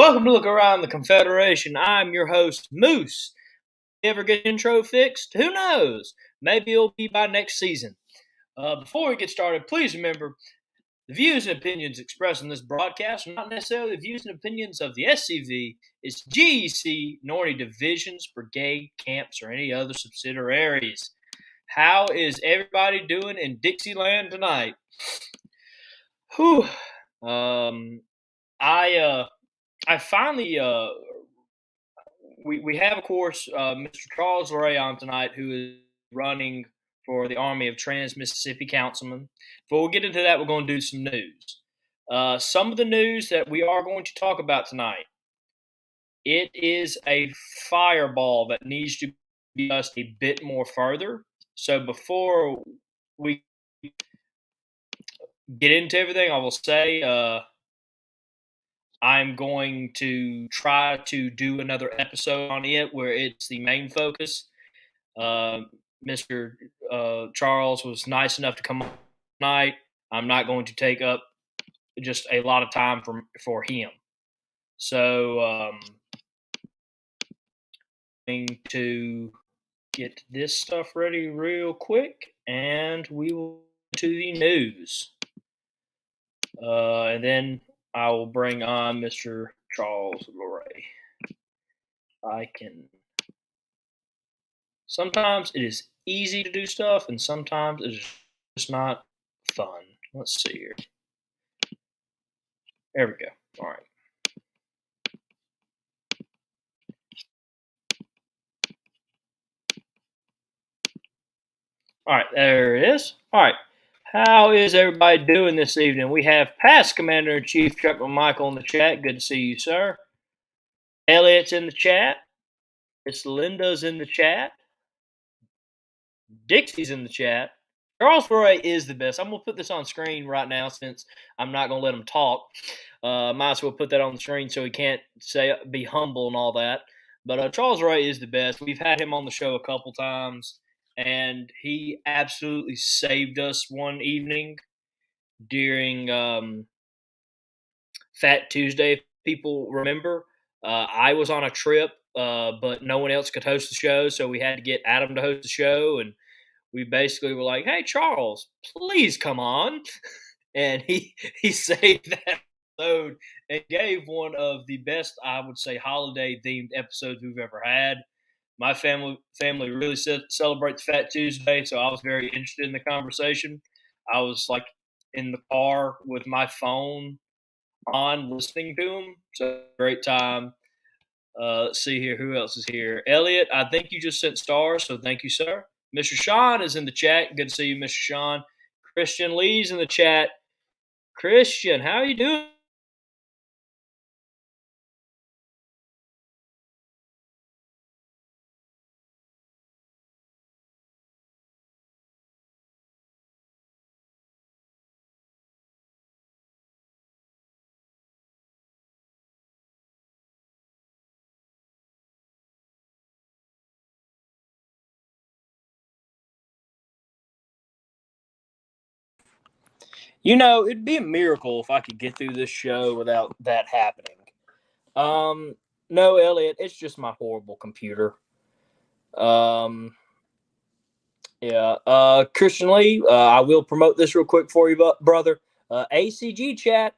Welcome to Look Around the Confederation. I'm your host, Moose. Ever get intro fixed? Who knows? Maybe it'll be by next season. Before we get started, please remember the views and opinions expressed in this broadcast are not necessarily the views and opinions of the SCV, its GEC, nor any divisions, brigade, camps, or any other subsidiaries. How is everybody doing in Dixieland tonight? Whew. I finally, we have, of course, Mr. Charles Lauret on tonight, who is running for the Army of Trans-Mississippi Councilman. Before we get into that, we're going to do some news. Some of the news that we are going to talk about tonight, it is a fireball that needs to be discussed a bit more further. So before we get into everything, I will say I'm going to try to do another episode on it where it's the main focus. Mr. Charles was nice enough to come on tonight. I'm not going to take up just a lot of time for him. So I'm going to get this stuff ready real quick, and we will go to the news. And then I will bring on Mr. Charles Lauret. Sometimes it is easy to do stuff, and sometimes it's just not fun. Let's see here. There we go. All right. All right, there it is. All right. How is everybody doing this evening? We have past Commander-in-Chief Chuck McMichael in the chat. Good to see you, sir. Elliot's in the chat. Miss Linda's in the chat. Dixie's in the chat. Charles Lauret is the best. I'm going to put this on screen right now since I'm not going to let him talk. Might as well put that on the screen so he can't be humble and all that. But Charles Lauret is the best. We've had him on the show a couple times, and he absolutely saved us one evening during Fat Tuesday, if people remember. I was on a trip, but no one else could host the show, so we had to get Adam to host the show, and we basically were like, hey, Charles, please come on. And he saved that episode and gave one of the best, I would say, holiday-themed episodes we've ever had. My family really celebrates Fat Tuesday, so I was very interested in the conversation. I was like in the car with my phone on listening to him. So great time. Let's see here. Who else is here? Elliot, I think you just sent stars, so thank you, sir. Mr. Sean is in the chat. Good to see you, Mr. Sean. Christian Lee's in the chat. Christian, how are you doing? You know, it'd be a miracle if I could get through this show without that happening. No, Elliot, it's just my horrible computer. Christian Lee, I will promote this real quick for you, brother. ACG chat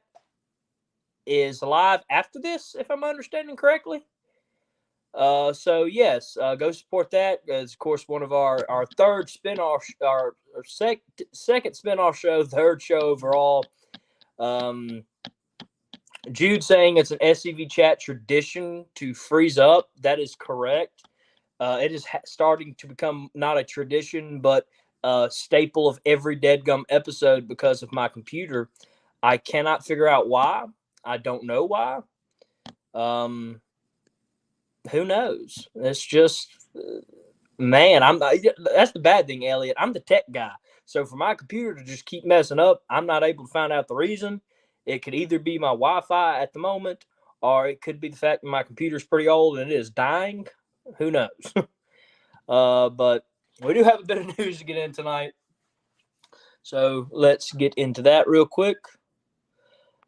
is live after this, if I'm understanding correctly. So yes, go support that. It's of course one of our third spinoff, our second spinoff show, third show overall. Jude saying it's an SCV chat tradition to freeze up. That is correct. It is starting to become not a tradition, but a staple of every deadgum episode because of my computer. I cannot figure out why. I don't know why. Who knows? It's just, man, that's the bad thing, Elliot. I'm the tech guy. So for my computer to just keep messing up, I'm not able to find out the reason. It could either be my Wi-Fi at the moment, or it could be the fact that my computer's pretty old and it is dying. Who knows? But we do have a bit of news to get in tonight. So let's get into that real quick.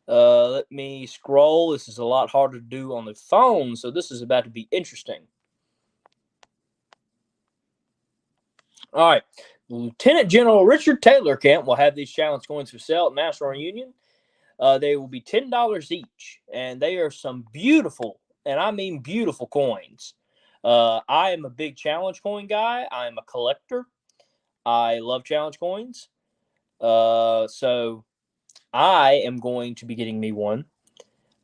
Let me scroll. This is a lot harder to do on the phone, so this is about to be interesting. All right. Lieutenant General Richard Taylor Camp will have these challenge coins for sale at National Reunion. They will be $10 each, and they are some beautiful, and I mean beautiful coins. I am a big challenge coin guy. I am a collector. I love challenge coins. So I am going to be getting me one.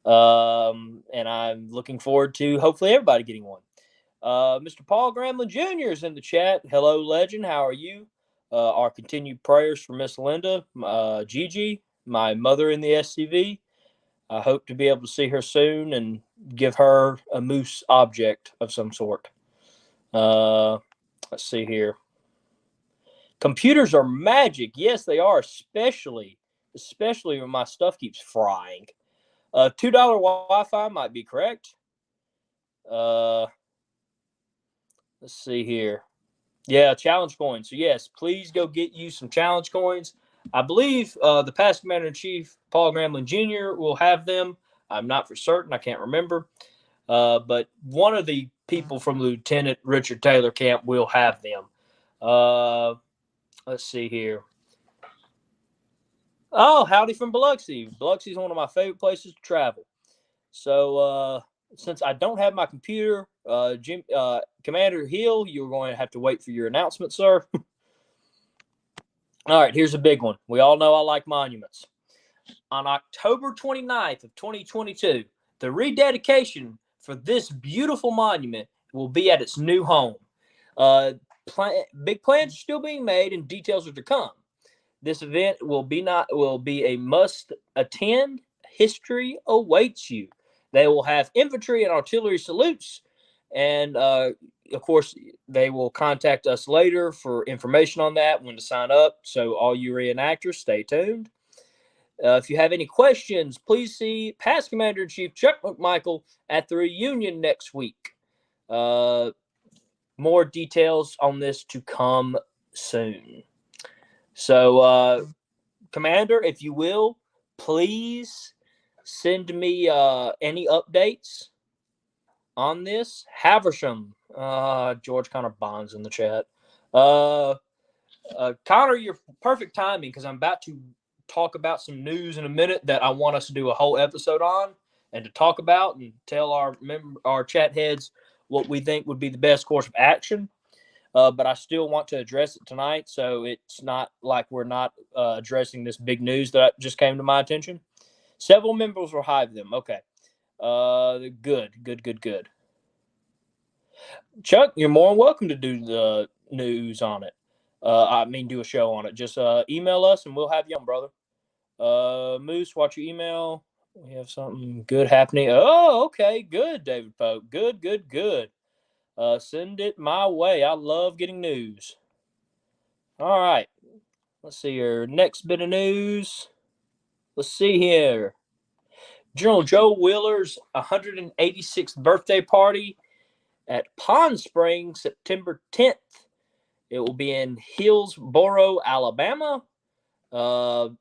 And I'm looking forward to hopefully everybody getting one. Mr. Paul Gramlin Jr. is in the chat. Hello, legend. How are you? Our continued prayers for Miss Linda, Gigi, my mother in the SCV. I hope to be able to see her soon and give her a moose object of some sort. Let's see here. Computers are magic. Yes, they are, especially when my stuff keeps frying. $2 Wi-Fi might be correct. Let's see here. Yeah, challenge coins. So yes, please go get you some challenge coins. I believe the past Commander-in-Chief, Paul Gramlin Jr., will have them. I'm not for certain. I can't remember. But one of the people from Lieutenant Richard Taylor Camp will have them. Let's see here. Oh, howdy from Biloxi. Biloxi is one of my favorite places to travel. So since I don't have my computer, Commander Hill, you're going to have to wait for your announcement, sir. All right, here's a big one. We all know I like monuments. On October 29th of 2022, the rededication for this beautiful monument will be at its new home. Big plans are still being made and details are to come. This event will be a must attend. History awaits you. They will have infantry and artillery salutes, and of course, they will contact us later for information on that, when to sign up. So all you reenactors, stay tuned. If you have any questions, please see past Commander-in-Chief Chuck McMichael at the reunion next week. More details on this to come soon. So, Commander, if you will, please send me any updates on this. Haversham, George Connor Bonds in the chat. Connor, you're perfect timing because I'm about to talk about some news in a minute that I want us to do a whole episode on and to talk about and tell our chat heads what we think would be the best course of action. But I still want to address it tonight, so it's not like we're not addressing this big news that just came to my attention. Several members will hive them. Okay. Good. Chuck, you're more than welcome to do the news on it. Do a show on it. Just email us and we'll have you on, brother. Moose, watch your email. We have something good happening. Oh, okay. Good, David Pope. Good. Send it my way. I love getting news. All right. Let's see here. Next bit of news. Let's see here. General Joe Wheeler's 186th birthday party at Pond Springs, September 10th. It will be in Hillsboro, Alabama. Anytime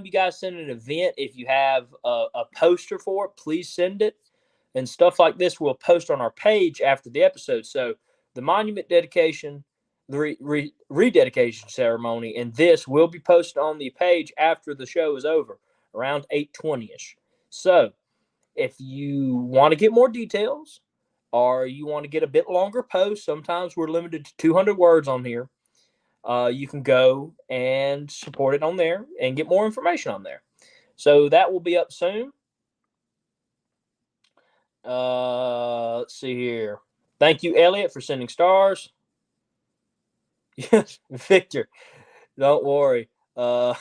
you guys send an event, if you have a poster for it, please send it. And stuff like this we'll post on our page after the episode. So the monument dedication, the rededication ceremony, and this will be posted on the page after the show is over, around 8:20ish. So if you want to get more details or you want to get a bit longer post, sometimes we're limited to 200 words on here. You can go and support it on there and get more information on there. So that will be up soon. Let's see here. Thank you, Elliot, for sending stars. Yes, Victor, don't worry. I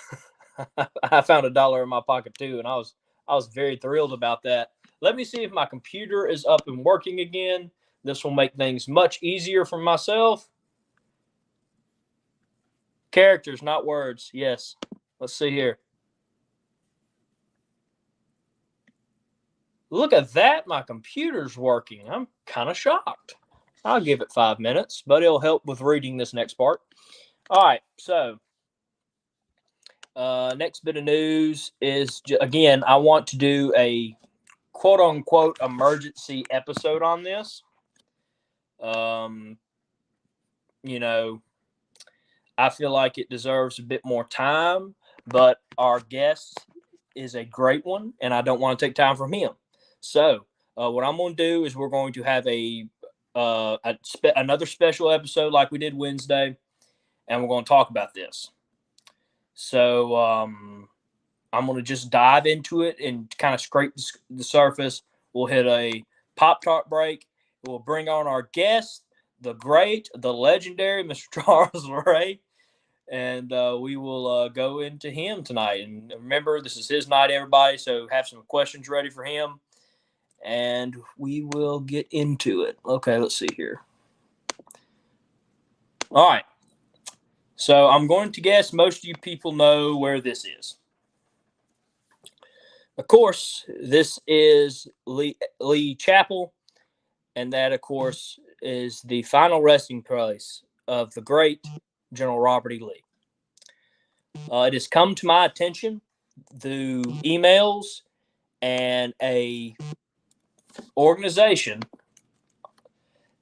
found $1 in my pocket too, and I was very thrilled about that. Let me see if my computer is up and working again. This will make things much easier for myself. Characters, not words. Yes. Let's see here. Look at that. My computer's working. I'm kind of shocked. I'll give it 5 minutes, but it'll help with reading this next part. All right. So Next bit of news is, again, I want to do a quote-unquote emergency episode on this. You know, I feel like it deserves a bit more time, but our guest is a great one, and I don't want to take time from him. So, what I'm going to do is we're going to have another special episode like we did Wednesday, and we're going to talk about this. So, I'm going to just dive into it and kind of scrape the surface. We'll hit a Pop-Tart break. We'll bring on our guest, the great, the legendary Mr. Charles Lauret, and we will go into him tonight. And remember, this is his night, everybody, so have some questions ready for him, and we will get into it. Okay, let's see here. All right. So I'm going to guess most of you people know where this is. Of course, this is Lee Chapel, and that, of course, is the final resting place of the great General Robert E. Lee. It has come to my attention through emails and a organization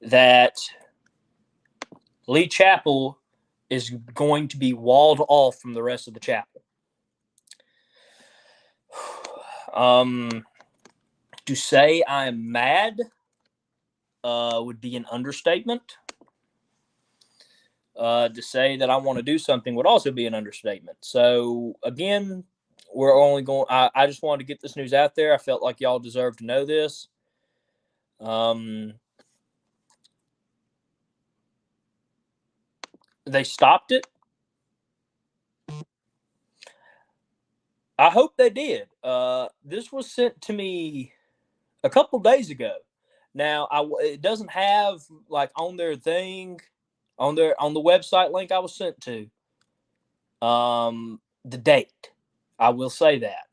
that Lee Chapel is going to be walled off from the rest of the chapel. To say I am mad would be an understatement. To say that I want to do something would also be an understatement. So, again, we're only going. I just wanted to get this news out there. I felt like y'all deserve to know this. They stopped it. I hope they did. This was sent to me a couple days ago. Now, it doesn't have, like, on their thing, on the website link I was sent to, the date. I will say that.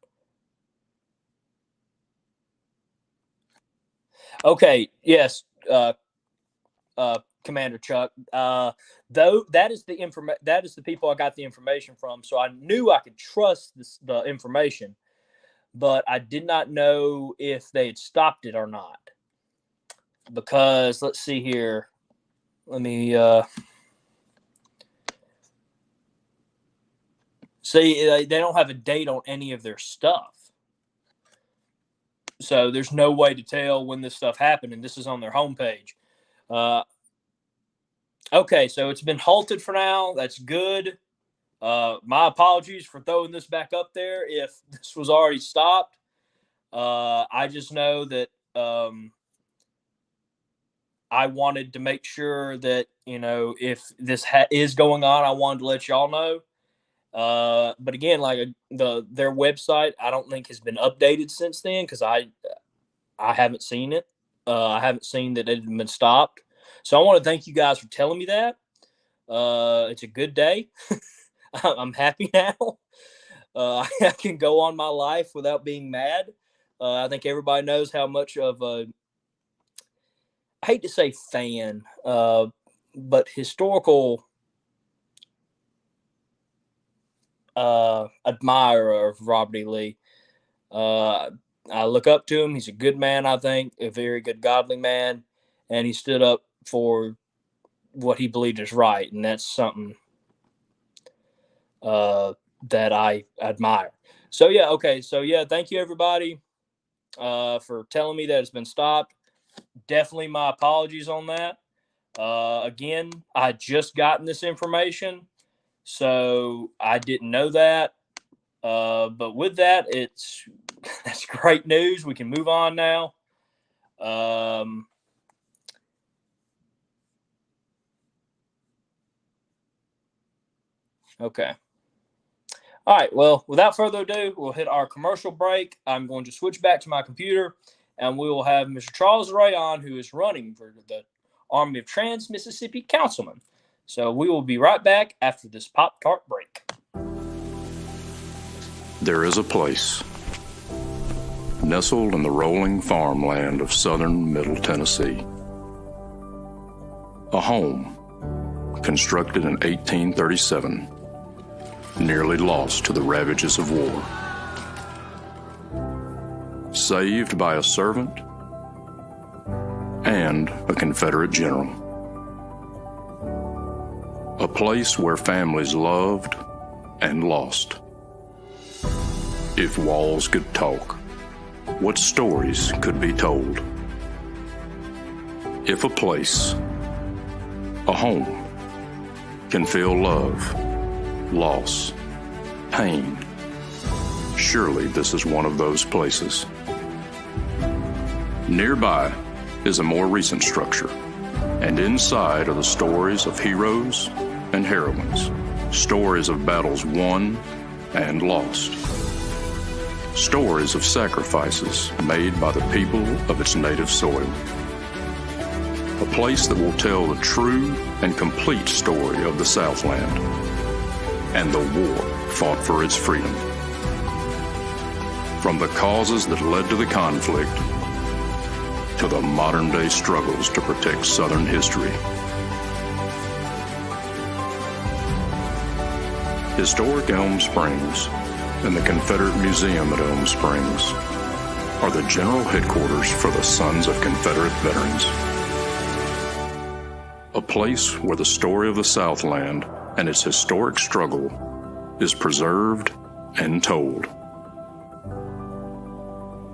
Okay, yes, Commander Chuck. Though that is the people I got the information from, so I knew I could trust the information, but I did not know if they had stopped it or not. Because let's see here. Let me see. They don't have a date on any of their stuff, so there's no way to tell when this stuff happened. And this is on their homepage. Okay, so it's been halted for now. That's good. My apologies for throwing this back up there if this was already stopped. I just know that I wanted to make sure that, if this is going on, I wanted to let y'all know. But again, like their website, I don't think has been updated since then because I haven't seen it. I haven't seen that it had been stopped. So I want to thank you guys for telling me that. It's a good day. I'm happy now. I can go on my life without being mad. I think everybody knows how much of a, I hate to say fan, but historical admirer of Robert E. Lee. I look up to him. He's a good man, I think, a very good, godly man, and he stood up for what he believed is right, and that's something that I admire. So, yeah, okay. So, yeah, thank you, everybody, for telling me that it's been stopped. Definitely my apologies on that. Again, I just gotten this information, so I didn't know that. But with that, that's great news. We can move on now. Okay. All right. Well, without further ado, we'll hit our commercial break. I'm going to switch back to my computer, and we will have Mr. Charles Lauret on, who is running for the Army of Trans-Mississippi Councilman. So we will be right back after this Pop-Tart break. There is a place nestled in the rolling farmland of southern Middle Tennessee. A home constructed in 1837 nearly lost to the ravages of war. Saved by a servant and a Confederate general. A place where families loved and lost. If walls could talk, what stories could be told? If a place, a home, can feel love, loss, pain, surely this is one of those places. Nearby is a more recent structure, and inside are the stories of heroes and heroines, stories of battles won and lost, stories of sacrifices made by the people of its native soil. A place that will tell the true and complete story of the Southland and the war fought for its freedom. From the causes that led to the conflict to the modern-day struggles to protect Southern history. Historic Elm Springs and the Confederate Museum at Elm Springs are the general headquarters for the Sons of Confederate Veterans. A place where the story of the Southland and its historic struggle is preserved and told.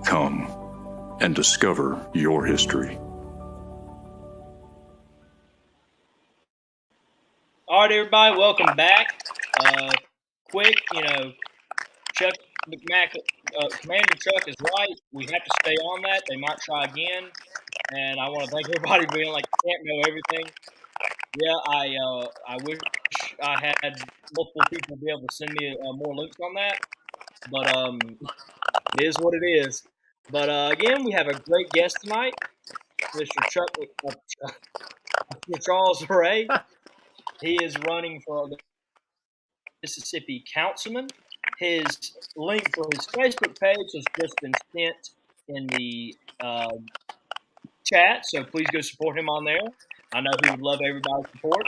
Come and discover your history. All right, everybody, welcome back. Quick, Chuck Commander Chuck is right. We have to stay on that. They might try again. And I want to thank everybody for being like, you can't know everything. Yeah, I wish I had multiple people be able to send me more links on that. But it is what it is. But again, we have a great guest tonight, Mr. Charles Lauret. He is running for the Mississippi Councilman. His link for his Facebook page has just been sent in the chat, so please go support him on there. I know he would love everybody's support.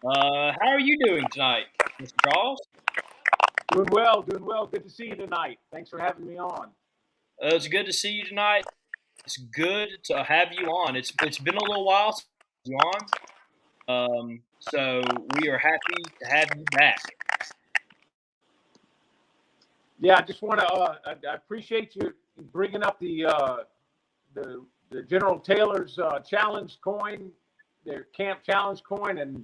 How are you doing tonight, Mr. Charles? Doing well. Good to see you tonight. Thanks for having me on. It's good to see you tonight. It's good to have you on. It's been a little while since you on, so we are happy to have you back. Yeah, I just want to. I appreciate you bringing up the General Taylor's challenge coin, their camp challenge coin, and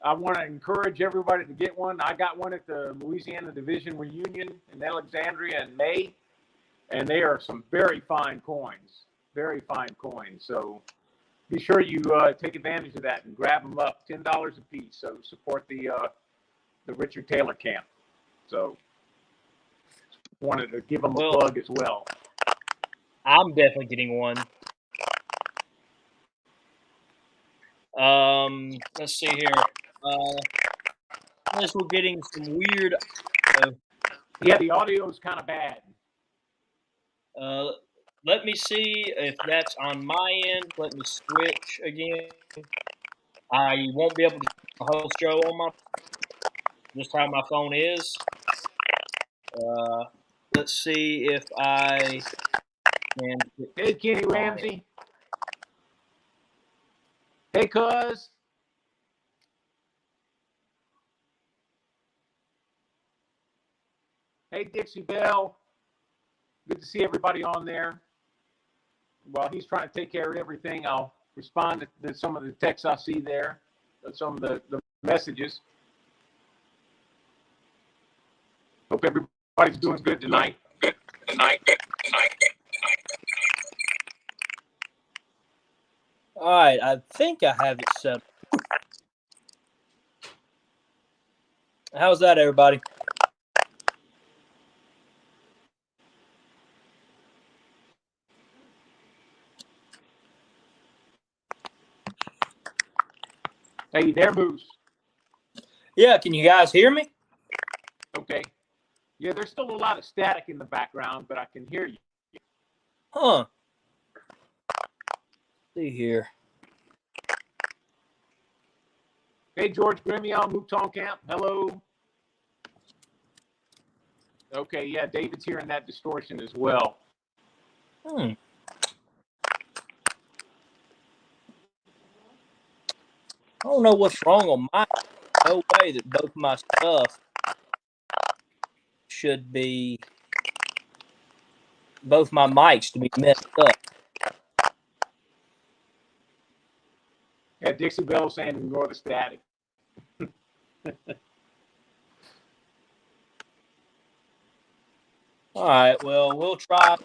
I want to encourage everybody to get one. I got one at the Louisiana Division Reunion in Alexandria in May, and they are some very fine coins. So be sure you take advantage of that and grab them up, $10 a piece. So support the Richard Taylor camp. So wanted to give them a plug as well. I'm definitely getting one. Let's see here. Unless we're getting some weird. Yeah, the audio is kind of bad. Let me see if that's on my end. Let me switch again. I won't be able to host show on my just how my phone is. Let's see if I can. Hey, Kenny Ramsey. Hey, cuz. Hey, Dixie Bell. Good to see everybody on there. While he's trying to take care of everything, I'll respond to some of the texts I see there, some of the messages. Hope everybody's doing good tonight. All right, I think I have it set up. How's that, everybody? Hey, there, Moose. Yeah, can you guys hear me? Okay. Yeah, there's still a lot of static in the background, but I can hear you. Huh. See here. Hey, George Grimion, Mouton Camp. Hello. Okay, yeah, David's hearing that distortion as well. I don't know what's wrong on my. No way that both my stuff should be. Both my mics to be messed up. Yeah, Dixie Bell saying ignore the static. All right. Well, we'll try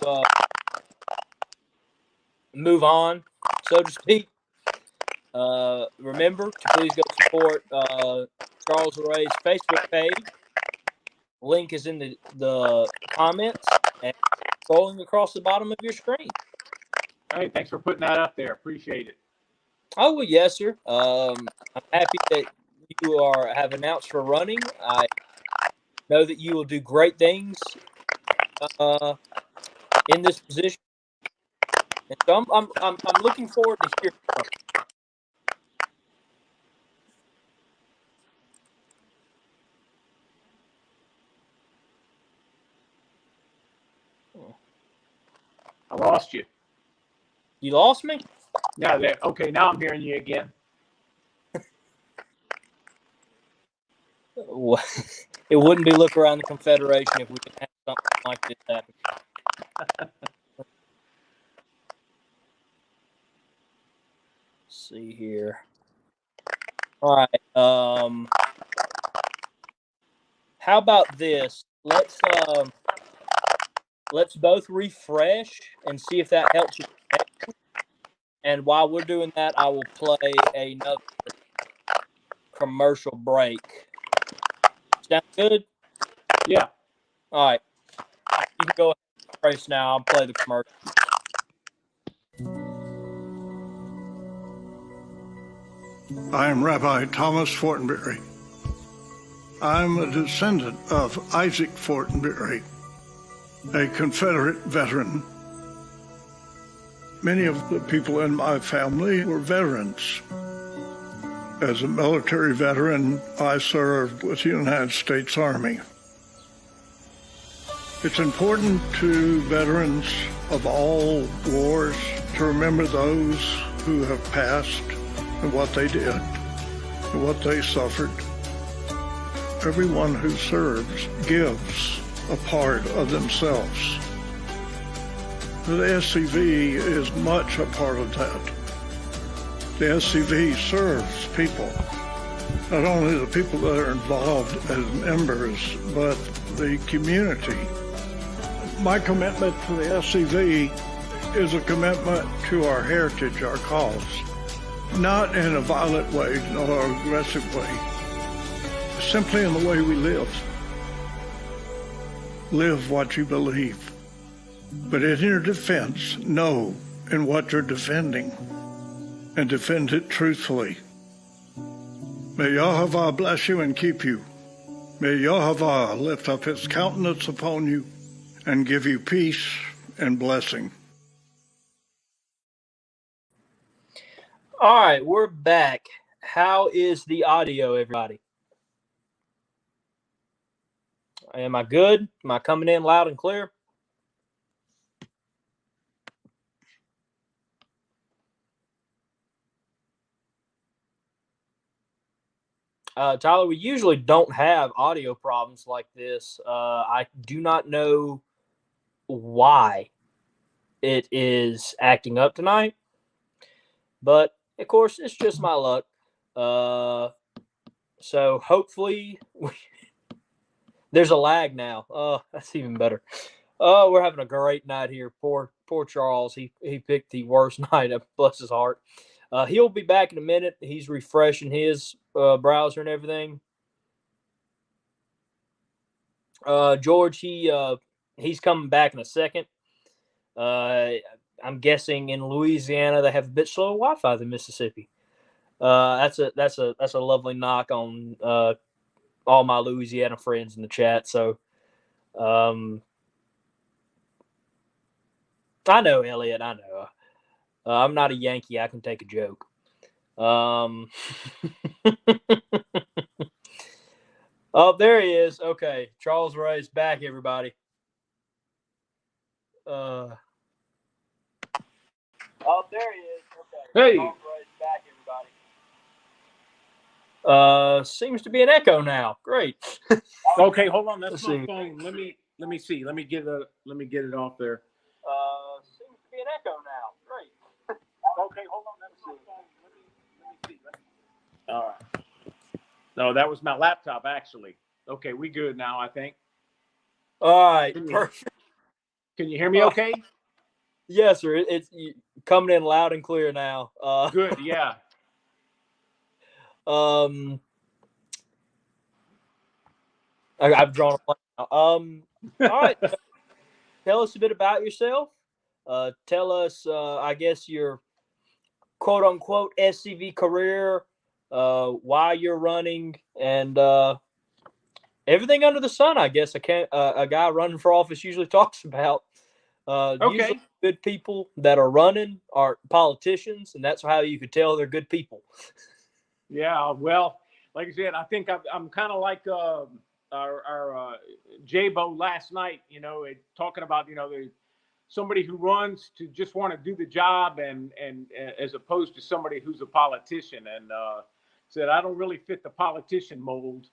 to move on, so to speak. Remember to please go support Charles Lauret's Facebook page. Link is in the comments and scrolling across the bottom of your screen. Hey, thanks for putting that up there. Appreciate it. Oh, well, yes, sir. I'm happy that you have announced for running. I know that you will do great things in this position. And so I'm looking forward to hearing from you. I lost you. You lost me? Now there. Okay, now I'm hearing you again. It wouldn't be Look Around the Confederation if we could have something like this happen. Let's see here. All right. How about this? Let's both refresh and see if that helps you. And while we're doing that, I will play another commercial break. Sound good? Yeah. All right. You can go ahead and refresh now. I'll play the commercial. I am Rabbi Thomas Fortenberry. I'm a descendant of Isaac Fortenberry, a Confederate veteran. Many of the people in my family were veterans. As a military veteran, I served with the United States Army. It's important to veterans of all wars to remember those who have passed and what they did and what they suffered. Everyone who serves gives a part of themselves. The SCV is much a part of that. The SCV serves people, not only the people that are involved as members, but the community. My commitment to the SCV is a commitment to our heritage, our cause, not in a violent way nor aggressive way, simply in the way we live. Live what you believe. But in your defense, know in what you're defending and defend it truthfully. May Yahavah bless you and keep you. May Yahavah lift up his countenance upon you and give you peace and blessing. All right, we're back. How is the audio, everybody? Am I good? Am I coming in loud and clear? Tyler, we usually don't have audio problems like this. I do not know why it is acting up tonight, but of course, it's just my luck. So hopefully, there's a lag now. Oh, that's even better. Oh, we're having a great night here. Poor Charles. He picked the worst night. Bless his heart. He'll be back in a minute. He's refreshing his browser and everything. George, he's coming back in a second. I'm guessing in Louisiana they have a bit slower Wi-Fi than Mississippi. That's a lovely knock on all my Louisiana friends in the chat. So, I know, Elliot. I know. I'm not a Yankee. I can take a joke. Oh, there he is. Okay, Charles Lauret is back, everybody. Oh, there he is. Okay. Hey. Charles Lauret is back, everybody. Seems to be an echo now. Great. Okay, hold on. That's Let's my see. phone. Let me see. Let me get it off there. Seems to be an echo now. Great. Okay, hold on. That's my phone. Let me see. All right. No, that was my laptop actually. Okay, we good now, I think. All right. Perfect. Can you hear me okay? Yes, sir. It's coming in loud and clear now. Good, yeah. I've drawn a blank now. All right. Tell us a bit about yourself. Tell us, I guess, your quote unquote SCV career, why you're running, and everything under the sun, I guess, a guy running for office usually talks about. Okay. Usually good people that are running are politicians, and that's how you could tell they're good people. Yeah, well, like I said, I think I'm kind of like our J-Bo last night, talking about, somebody who runs to just want to do the job and as opposed to somebody who's a politician, and said I don't really fit the politician mold,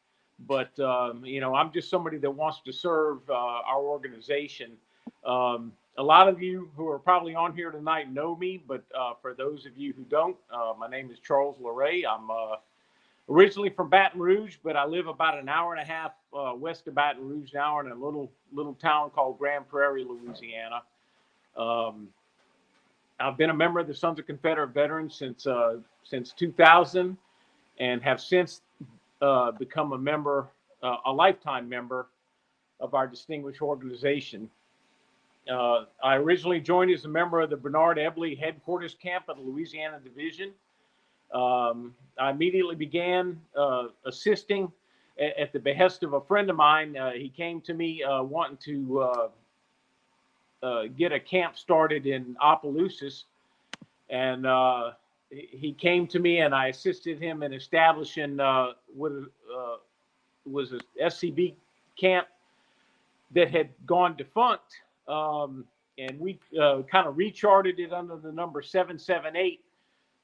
but I'm just somebody that wants to serve our organization. A lot of you who are probably on here tonight know me, but for those of you who don't, my name is Charles Lauret. I'm originally from Baton Rouge, but I live about an hour and a half west of Baton Rouge now in a little town called Grand Prairie, Louisiana. I've been a member of the Sons of Confederate Veterans since 2000, and have since become a lifetime member of our distinguished organization. I originally joined as a member of the Bernard Ebley Headquarters Camp of the Louisiana Division. I immediately began assisting at the behest of a friend of mine. He came to me wanting to get a camp started in Opelousas, and he came to me, and I assisted him in establishing what was a SCB camp that had gone defunct, and we kind of recharted it under the number 778,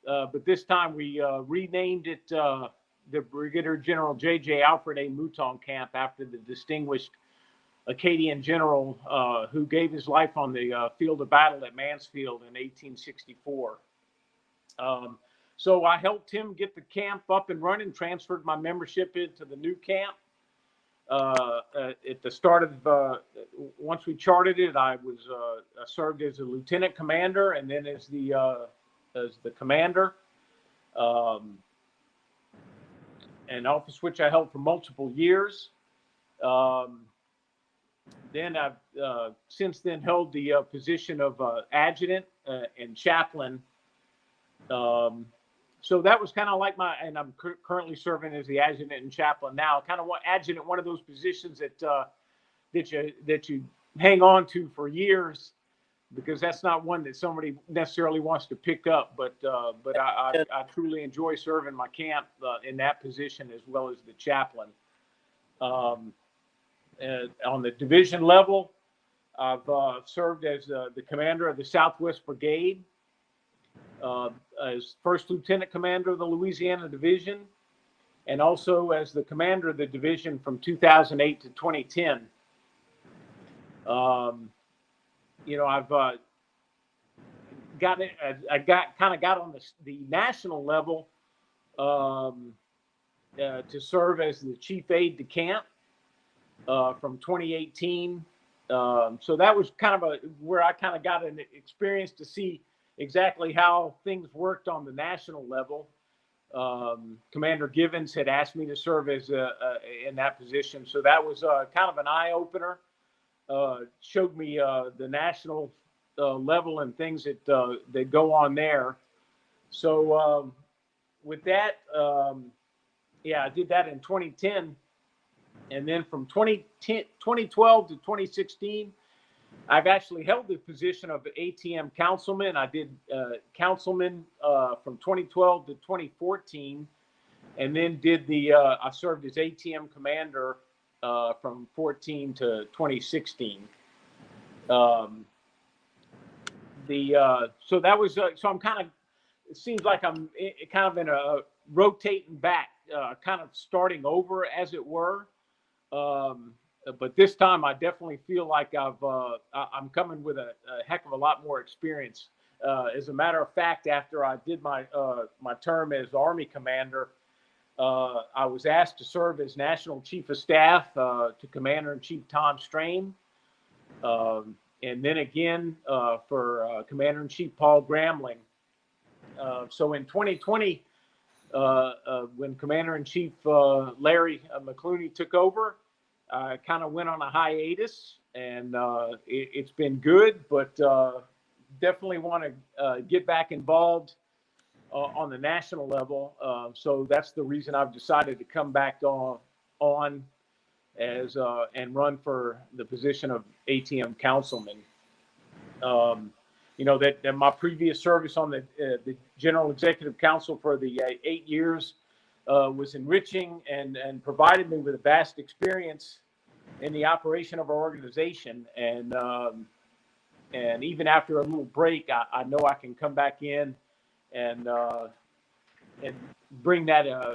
but this time we renamed it the Brigadier General J.J. Alfred A. Mouton Camp, after the distinguished Acadian general who gave his life on the field of battle at Mansfield in 1864. So I helped him get the camp up and running, transferred my membership into the new camp. At the start of once we charted it, I served as a lieutenant commander, and then as the commander, an office which I held for multiple years. Then I've since then held the position of adjutant and chaplain. So that was kind of like and I'm currently serving as the adjutant and chaplain now. Kind of adjutant, one of those positions that you hang on to for years, because that's not one that somebody necessarily wants to pick up. But I truly enjoy serving my camp in that position, as well as the chaplain. On the division level, I've served as the commander of the Southwest Brigade, as first lieutenant commander of the Louisiana Division, and also as the commander of the division from 2008 to 2010. I've got on the national level to serve as the chief aide de camp from 2018. So that was kind of where I kind of got an experience to see exactly how things worked on the national level. Commander Givens had asked me to serve as in that position, so that was kind of an eye opener. Showed me the national level and things that go on there. So with that, I did that in 2010. And then from 2012 to 2016, I've actually held the position of ATM Councilman. I did councilman from 2012 to 2014. and then I served as ATM commander from 14 to 2016. So that was so I'm kind of, it seems like I'm kind of in a rotating back, kind of starting over, as it were. But this time I definitely feel like I'm coming with a heck of a lot more experience. As a matter of fact, after I did my term as Army commander, I was asked to serve as National Chief of Staff to Commander-in-Chief Tom Strain, and then again for Commander-in-Chief Paul Gramling. So in 2020, when Commander-in-Chief Larry McClooney took over, I kind of went on a hiatus, and it's been good, but definitely want to get back involved on the national level. So that's the reason I've decided to come back on as and run for the position of ATM Councilman. You know, that my previous service on the General Executive Council for the 8 years was enriching and provided me with a vast experience in the operation of our organization. And even after a little break, I know I can come back in and bring that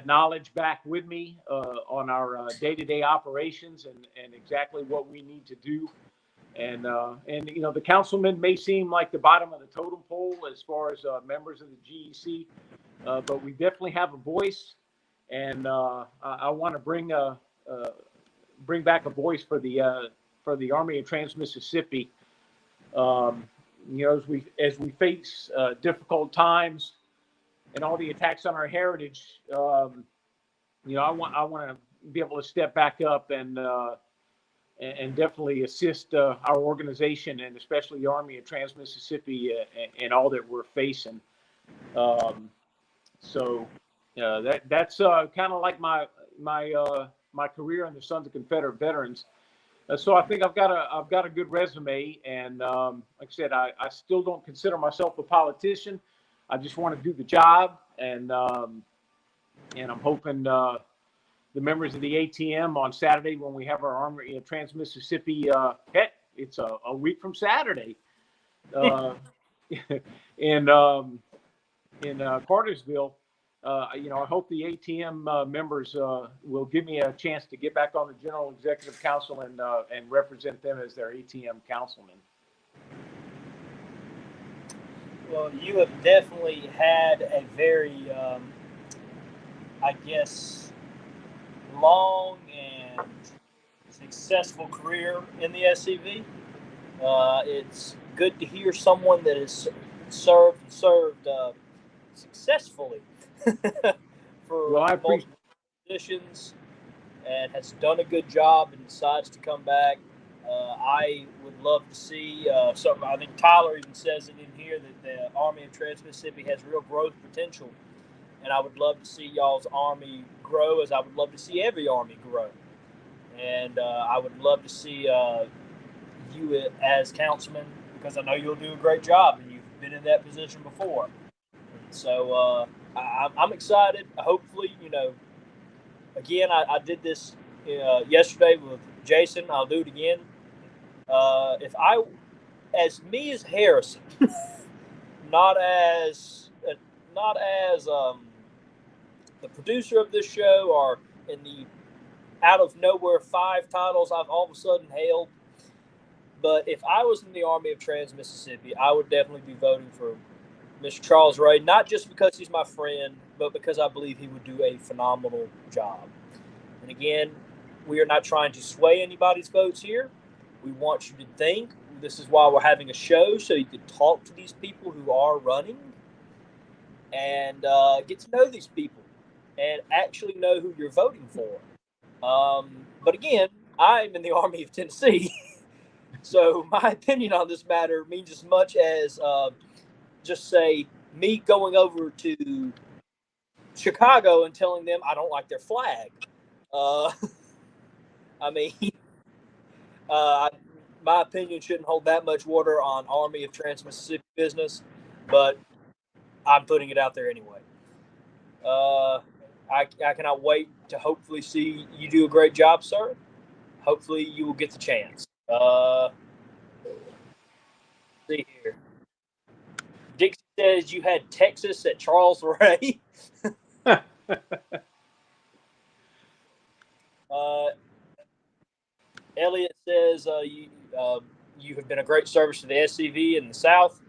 knowledge back with me on our day-to-day operations and exactly what we need to do. And you know, the councilman may seem like the bottom of the totem pole as far as members of the GEC, but we definitely have a voice, and I want to bring back a voice for the Army of Trans-Mississippi. You know, as we face difficult times and all the attacks on our heritage, you know, I want to be able to step back up and definitely assist our organization, and especially the Army of Trans-Mississippi, and all that we're facing. So that's kind of like my career in the Sons of Confederate Veterans. So I think I've got a good resume, and like I said, I still don't consider myself a politician. I just want to do the job, and I'm hoping the members of the ATM on Saturday, when we have our Army of Trans-Mississippi, heck, it's a week from Saturday, in Cartersville. You know, I hope the ATM members will give me a chance to get back on the General Executive Council and represent them as their ATM councilman. Well, you have definitely had a very, I guess, long and successful career in the SCV. It's good to hear someone that has served successfully for multiple positions and has done a good job and decides to come back. I would love to see something. I think Tyler even says it in here that the Army of Trans-Mississippi has real growth potential, and I would love to see y'all's Army grow, as I would love to see every Army grow. And I would love to see you as councilman, because I know you'll do a great job, and you've been in that position before. So I'm excited. Hopefully, you know, again, I did this yesterday with Jason. I'll do it again. As Harrison, not as the producer of this show, or in the out of nowhere 5 titles I've all of a sudden held. But if I was in the Army of Trans-Mississippi, I would definitely be voting for Mr. Charles Lauret, not just because he's my friend, but because I believe he would do a phenomenal job. And again, we are not trying to sway anybody's votes here. We want you to think. This is why we're having a show, so you can talk to these people who are running and get to know these people and actually know who you're voting for. But again, I'm in the Army of Tennessee, so my opinion on this matter means as much as just say me going over to Chicago and telling them I don't like their flag. I mean, my opinion shouldn't hold that much water on Army of Trans-Mississippi business, but I'm putting it out there anyway. I cannot wait to hopefully see you do a great job, sir. Hopefully you will get the chance. See here. Dixie says you had Texas at Charles Lauret. Elliot says you have been a great service to the SCV in the South.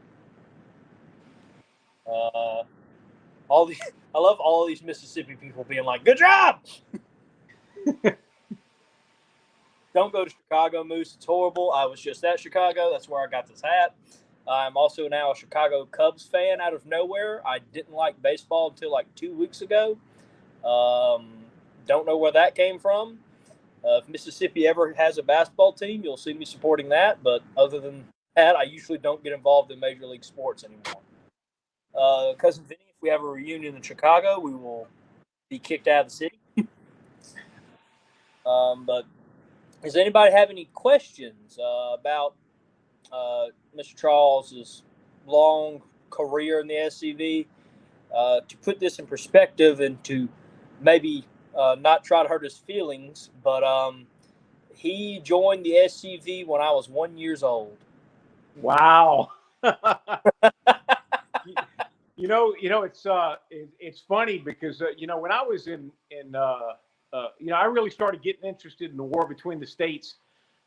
I love all these Mississippi people being like, "Good job." Don't go to Chicago, Moose. It's horrible. I was just at Chicago. That's where I got this hat. I'm also now a Chicago Cubs fan out of nowhere. I didn't like baseball until like 2 weeks ago. Don't know where that came from. If Mississippi ever has a basketball team, you'll see me supporting that. But other than that, I usually don't get involved in Major League Sports anymore. Cousin Vinny, if we have a reunion in Chicago, we will be kicked out of the city. But does anybody have any questions about Mr. Charles's long career in the SCV? To put this in perspective and to maybe not try to hurt his feelings, but he joined the SCV when I was 1 year old. Wow. It's funny because when I was in I really started getting interested in the war between the states,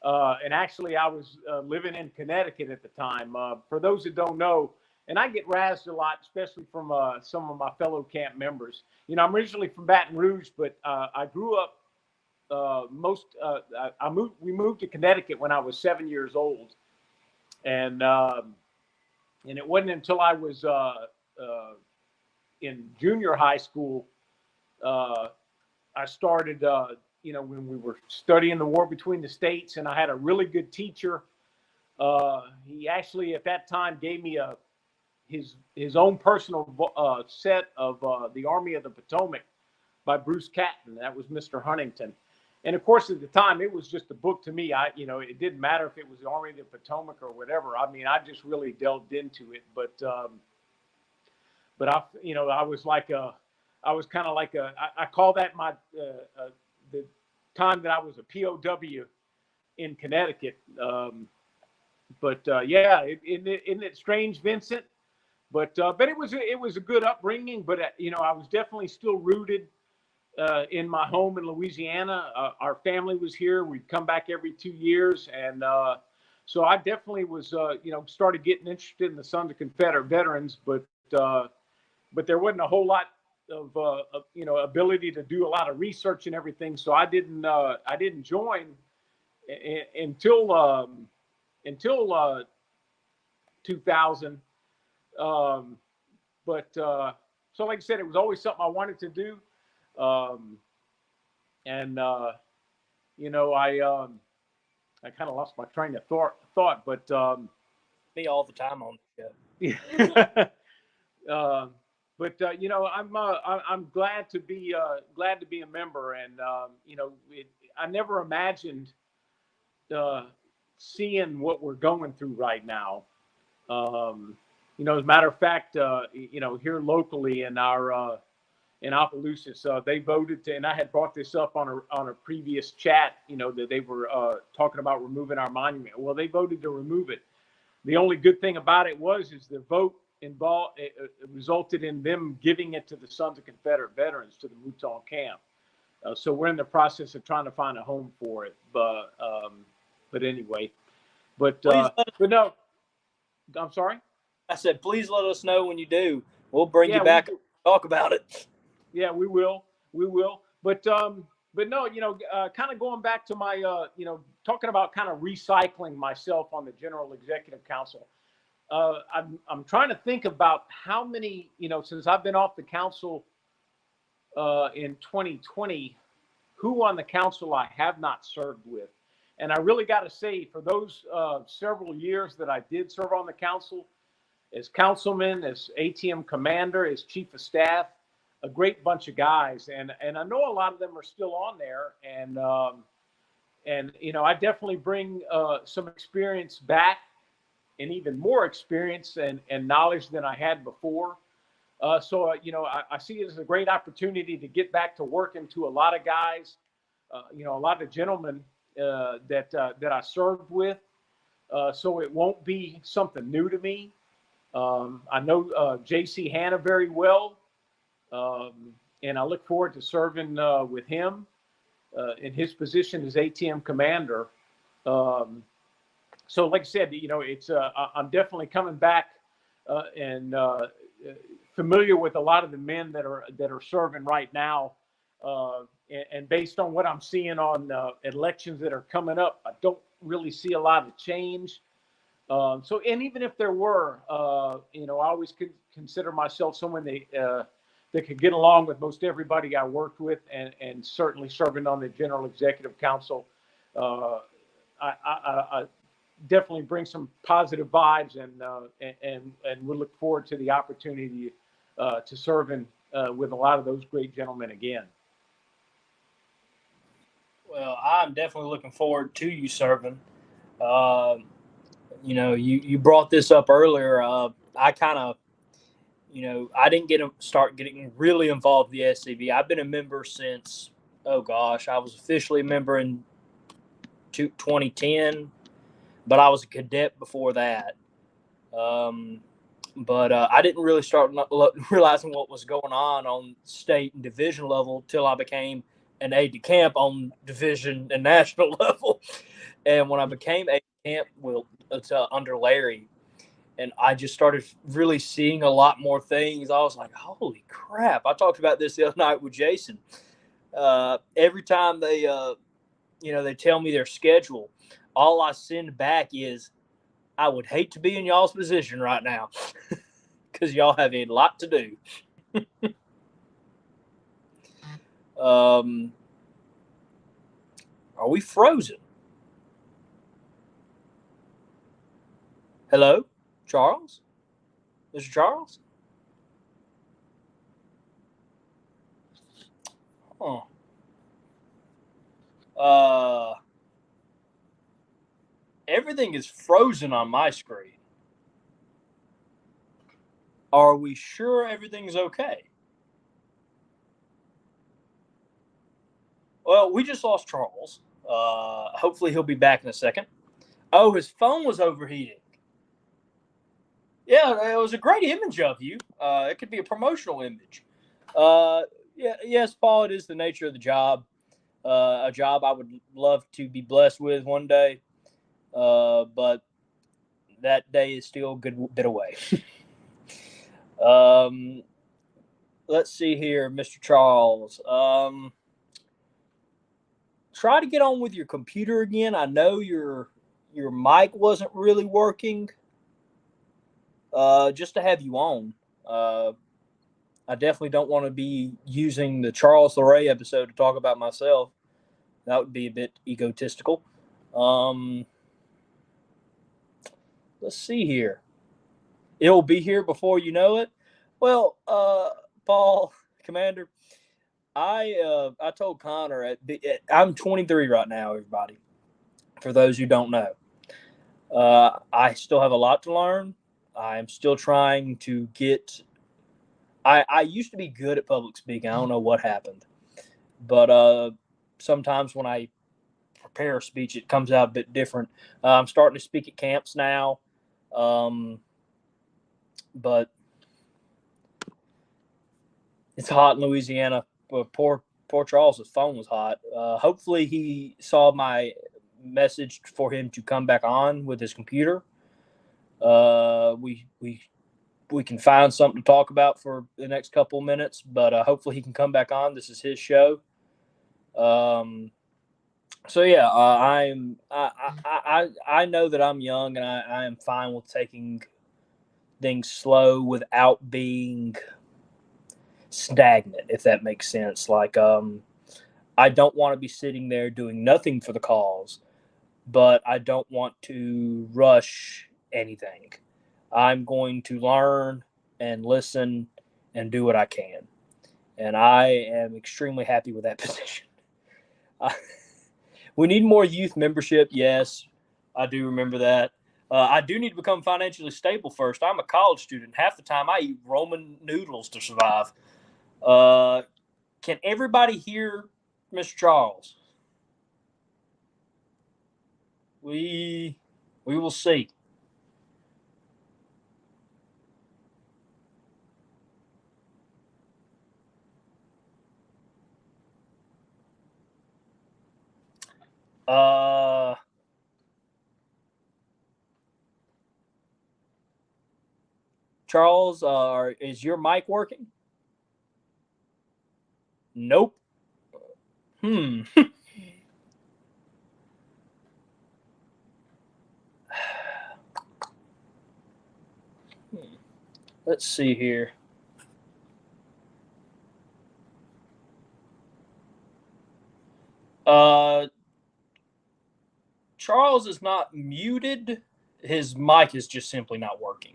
and actually I was living in Connecticut at the time. For those that don't know, and I get razzed a lot, especially from some of my fellow camp members. I'm originally from Baton Rouge, but I grew up. We moved to Connecticut when I was 7 years old, and it wasn't until I was in junior high school I started. When we were studying the war between the states, and I had a really good teacher. He actually at that time gave me his own personal set of the Army of the Potomac by Bruce Catton. That was Mr. Huntington. And of course, at the time, it was just a book to me. It didn't matter if it was the Army of the Potomac or whatever. I mean, I just really delved into it. But I was like I call that my the time that I was a POW in Connecticut. Isn't it strange, Vincent? But it was a good upbringing. But I was definitely still rooted in my home in Louisiana. Our family was here. We'd come back every 2 years, and so I definitely was started getting interested in the Sons of Confederate Veterans. But there wasn't a whole lot of ability to do a lot of research and everything. So I didn't join until 2000. So like I said, it was always something I wanted to do. I kind of lost my train of thought, but me all the time on the show. I'm glad to be a member, and I never imagined seeing what we're going through right now. As a matter of fact, here locally in our in Opelousas, they voted to, and I had brought this up on a previous chat, that they were talking about removing our monument. Well, they voted to remove it. The only good thing about it is the vote resulted in them giving it to the Sons of Confederate Veterans, to the Mouton camp. So we're in the process of trying to find a home for it. But anyway, but no, I'm sorry. I said, please let us know when you do. We'll bring you back and talk about it. Yeah, we will. But no, kind of going back to my, talking about kind of recycling myself on the General Executive Council. I'm trying to think about how many, since I've been off the council in 2020, who on the council I have not served with. And I really got to say, for those several years that I did serve on the council, as councilman, as ATM commander, as chief of staff, a great bunch of guys. And I know a lot of them are still on there. And I definitely bring some experience back, and even more experience and knowledge than I had before. I see it as a great opportunity to get back to working to a lot of guys, a lot of gentlemen that I served with. So it won't be something new to me. I know J.C. Hanna very well, and I look forward to serving with him in his position as ATM commander. So, like I said, I'm definitely coming back and familiar with a lot of the men that are serving right now. And based on what I'm seeing on elections that are coming up, I don't really see a lot of change. And even if there were, I always could consider myself someone that could get along with most everybody I worked with, and certainly serving on the General Executive Council. I definitely bring some positive vibes, and we look forward to the opportunity to serving with a lot of those great gentlemen again. Well, I'm definitely looking forward to you serving. You brought this up earlier. I kind of, I didn't start getting really involved in the SCV. I've been a member since, I was officially a member in 2010, but I was a cadet before that. But I didn't really start realizing what was going on state and division level till I became an aide de camp on division and national level. And when I became aide de camp, it's under Larry, and I just started really seeing a lot more things. I was like, holy crap. I talked about this the other night with Jason. Every time they tell me their schedule, all I send back is, I would hate to be in y'all's position right now because y'all have a lot to do. Are we frozen? Hello, Charles? Mr. Charles? Everything is frozen on my screen. Are we sure everything's okay? Well, we just lost Charles. Hopefully he'll be back in a second. Oh, his phone was overheating. Yeah, it was a great image of you. It could be a promotional image. Yes, Paul, it is the nature of the job. A job I would love to be blessed with one day. But that day is still a good bit away. Let's see here, Mr. Charles. Try to get on with your computer again. I know your mic wasn't really working. Just to have you on. I definitely don't want to be using the Charles Lauret episode to talk about myself. That would be a bit egotistical. Let's see here. It'll be here before you know it. Well, Paul, Commander, I told Connor I'm 23 right now, everybody. For those who don't know, I still have a lot to learn. I'm still trying to get. I used to be good at public speaking. I don't know what happened, but sometimes when I prepare a speech, it comes out a bit different. I'm starting to speak at camps now. But it's hot in Louisiana. Poor Charles's phone was hot. Hopefully he saw my message for him to come back on with his computer. We can find something to talk about for the next couple of minutes, but hopefully he can come back on. This is his show. So yeah, I know that I'm young, and I am fine with taking things slow without being stagnant, if that makes sense. Like, I don't want to be sitting there doing nothing for the cause, but I don't want to rush anything. I'm going to learn and listen and do what I can. And I am extremely happy with that position. We need more youth membership. Yes, I do remember that. I do need to become financially stable first. I'm a college student. Half the time I eat Roman noodles to survive. Can everybody hear Mr. Charles? We will see. Charles, is your mic working? Nope. Let's see here. Charles is not muted. His mic is just simply not working.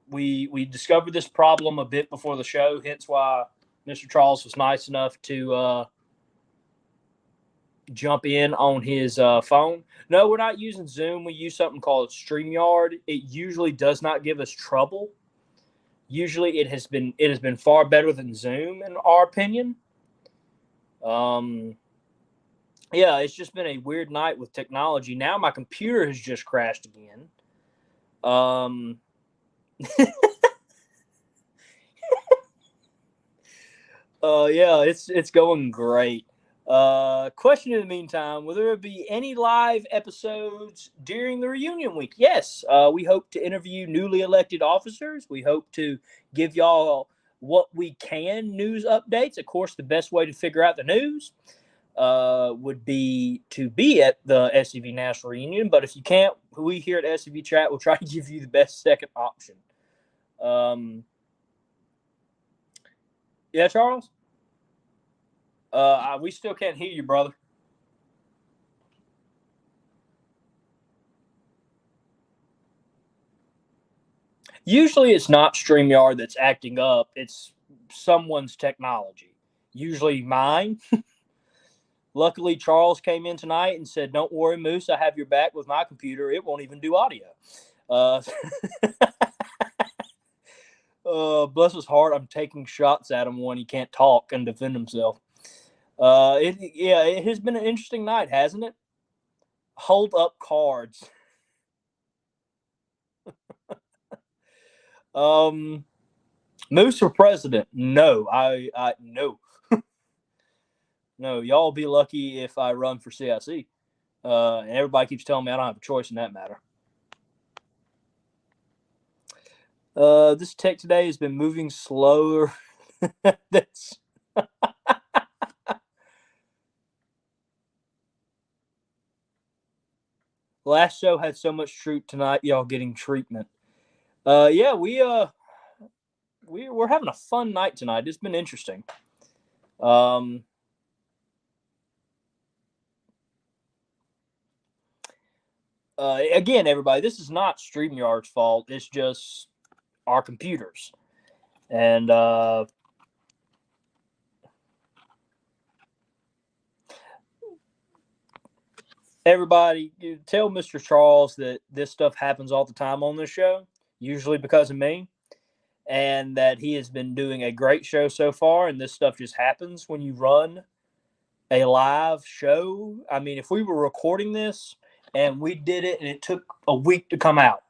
We discovered this problem a bit before the show, hence why Mr. Charles was nice enough to jump in on his phone. No, we're not using Zoom. We use something called StreamYard. It usually does not give us trouble. Usually, it has been far better than Zoom in our opinion. Yeah, it's just been a weird night with technology. Now my computer has just crashed again. Yeah, it's going great. Question in the meantime, will there be any live episodes during the reunion week? Yes. We hope to interview newly elected officers. We hope to give y'all what we can news updates. Of course, the best way to figure out the news would be to be at the SCV National Reunion. But if you can't, we here at SCV Chat will try to give you the best second option. Yeah, Charles? We still can't hear you, brother. Usually it's not StreamYard that's acting up. It's someone's technology. Usually mine. Luckily, Charles came in tonight and said, "Don't worry, Moose. I have your back with my computer. It won't even do audio." Bless his heart, I'm taking shots at him when he can't talk and defend himself. It has been an interesting night, hasn't it? Hold up cards. Moose for president? No, I no. No, y'all be lucky if I run for CIC. And everybody keeps telling me I don't have a choice in that matter. This tech today has been moving slower. That's last show had so much truth tonight. Y'all getting treatment. Yeah, we're having a fun night tonight. It's been interesting. Again, everybody, this is not StreamYard's fault. It's just our computers. And everybody, tell Mr. Charles that this stuff happens all the time on this show, usually because of me, and that he has been doing a great show so far, and this stuff just happens when you run a live show. I mean, if we were recording this and we did it and it took a week to come out,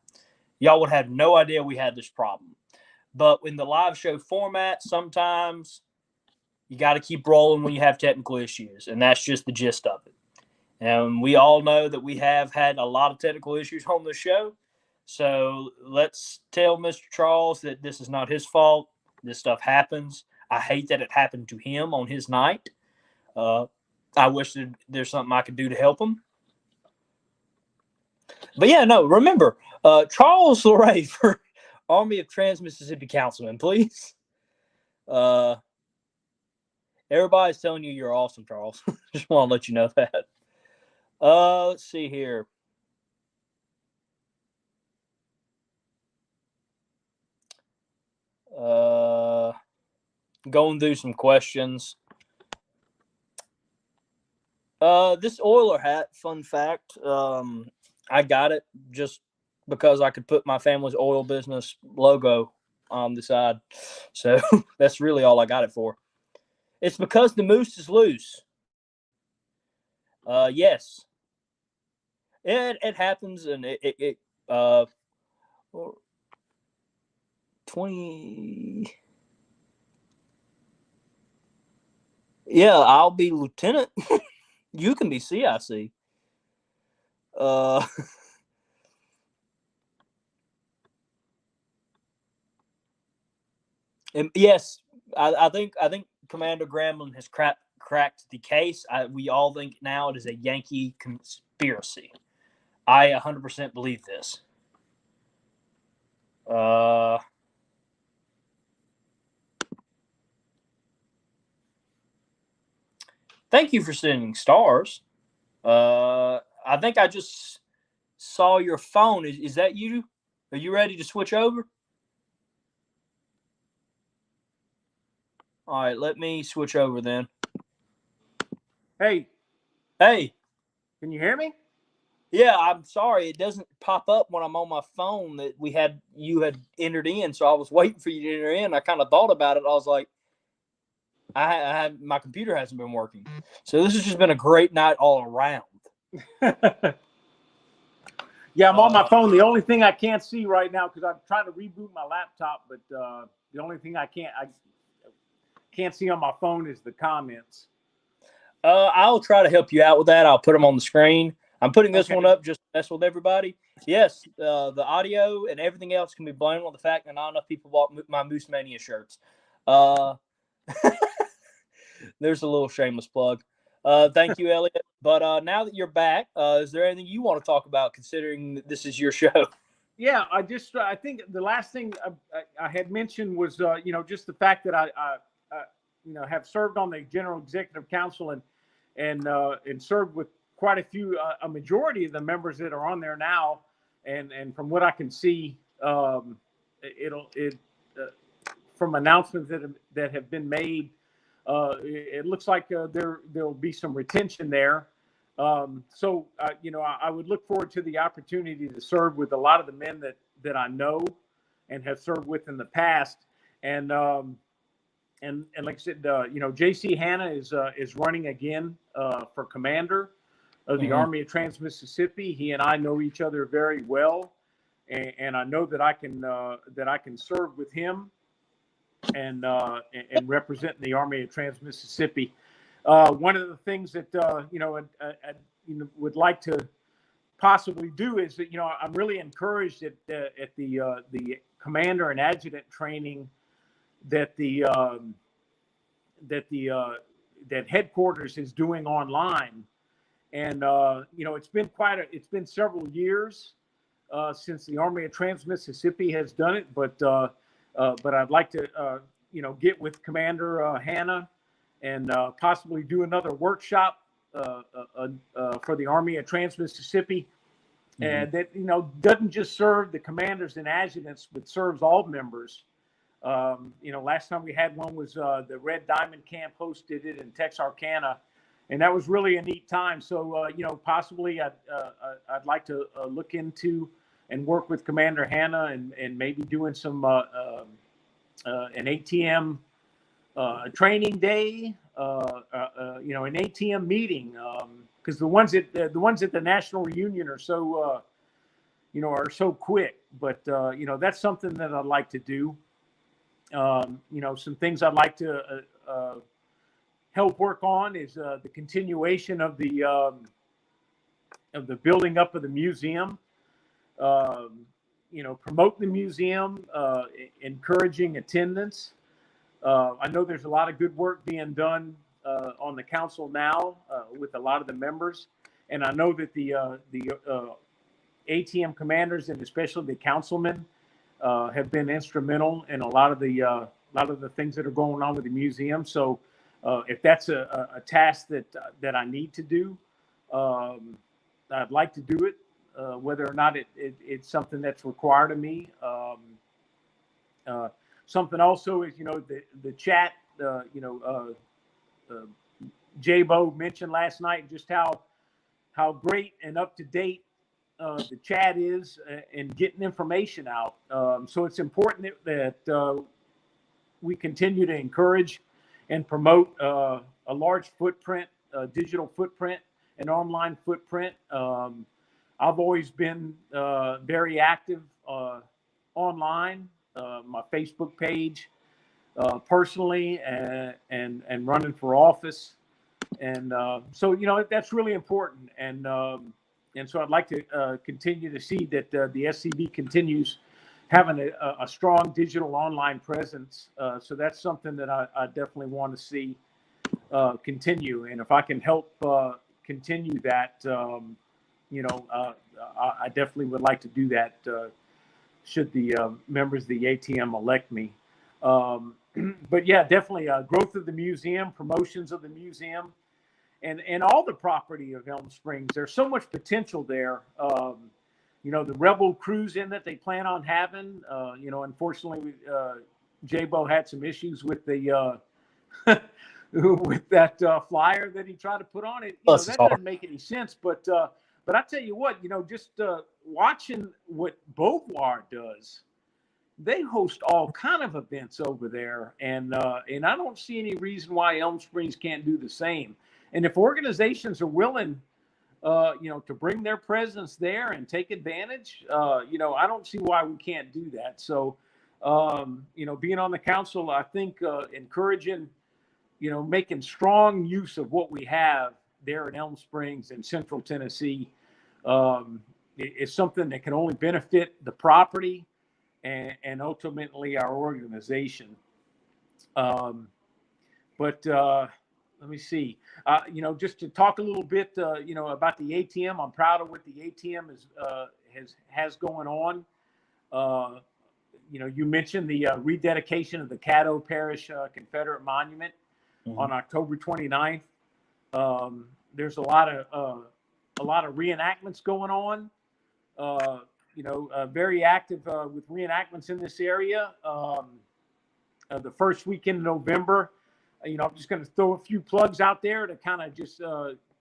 y'all would have no idea we had this problem. But in the live show format, sometimes you got to keep rolling when you have technical issues, and that's just the gist of it. And we all know that we have had a lot of technical issues on the show. So let's tell Mr. Charles that this is not his fault. This stuff happens. I hate that it happened to him on his night. I wish that there's something I could do to help him. But yeah, no, remember, Charles Lauret for Army of Trans-Mississippi Councilman, please. Everybody's telling you you're awesome, Charles. Just want to let you know that. Let's see here. Going through some questions. This Oiler hat, fun fact, I got it just because I could put my family's oil business logo on the side. So that's really all I got it for. It's because the moose is loose. Yes. It happens, and it 20. Yeah, I'll be lieutenant. You can be CIC. And yes, I think Commander Gremlin has cracked the case. We all think now it is a Yankee conspiracy. I 100% believe this. Thank you for sending stars. I think I just saw your phone. Is that you? Are you ready to switch over? All right, let me switch over then. Hey, Hey. can you hear me? Yeah, I'm sorry. It doesn't pop up when I'm on my phone that you had entered in. So I was waiting for you to enter in. I kind of thought about it. I was like, my computer hasn't been working. So this has just been a great night all around. Yeah, I'm on my phone. The only thing I can't see right now, because I'm trying to reboot my laptop, but the only thing I can't see on my phone is the comments. I'll try to help you out with that. I'll put them on the screen. I'm putting this one up just to mess with everybody. Yes, the audio and everything else can be blamed on the fact that not enough people bought my Moose Mania shirts. There's a little shameless plug. Thank you, Elliot. But now that you're back, is there anything you want to talk about, considering that this is your show? Yeah, I think the last thing I had mentioned was, just the fact that I have served on the General Executive Council and served with quite a majority of the members that are on there now, and from what I can see, from announcements that have been made, it looks like there'll be some retention there. So I would look forward to the opportunity to serve with a lot of the men that I know and have served with in the past. And like I said, J.C. Hanna is running again for commander of the Army of Trans-Mississippi. He and I know each other very well, and I know that I can serve with him and represent the Army of Trans-Mississippi. One of the things that I would like to possibly do is that I'm really encouraged at the commander and adjutant training that that headquarters is doing online, and it's been several years since the Army of Trans-Mississippi has done it, but I'd like to get with Commander Hanna and possibly do another workshop for the Army of Trans-Mississippi, and that doesn't just serve the commanders and adjutants, but serves all members. Last time we had one was the Red Diamond Camp hosted it in Texarkana, and that was really a neat time. So possibly I'd like to look into and work with Commander Hanna and maybe doing some an ATM training day, an ATM meeting, because the ones at the national reunion are so quick. But that's something that I'd like to do. Some things I'd like to help work on is the continuation of the building up of the museum. Promote the museum, encouraging attendance. I know there's a lot of good work being done on the council now with a lot of the members, and I know that the ATM commanders and especially the councilmen have been instrumental in a lot of the things that are going on with the museum. So if that's a task that I need to do, I'd like to do it. Whether or not it's something that's required of me. Something also is, the chat, J-Bo mentioned last night just how great and up to date the chat is in getting information out. So it's important that we continue to encourage and promote a large footprint, digital footprint, and online footprint. I've always been very active online, my Facebook page, personally, and running for office. And so, that's really important. And so I'd like to continue to see that the SCV continues having a strong digital online presence. So that's something that I definitely want to see continue. And if I can help continue that, I definitely would like to do that should the members of the ATM elect me. But yeah, definitely growth of the museum, promotions of the museum, and all the property of Elm Springs. There's so much potential there. The Rebel cruise in that they plan on having, unfortunately, J-Bo had some issues with the with that flyer that he tried to put on it. That doesn't make any sense. But I tell you what, just watching what Beauvoir does, they host all kind of events over there, and I don't see any reason why Elm Springs can't do the same. And if organizations are willing, to bring their presence there and take advantage, I don't see why we can't do that. So, being on the council, I think encouraging, making strong use of what we have there in Elm Springs and Central Tennessee is something that can only benefit the property and ultimately our organization. But let me see, just to talk a little bit, about the ATM. I'm proud of what the ATM has going on. You mentioned the rededication of the Caddo Parish Confederate Monument on October 29th. There's a lot of reenactments going on. Very active with reenactments in this area. The first weekend in November, I'm just going to throw a few plugs out there to kind of just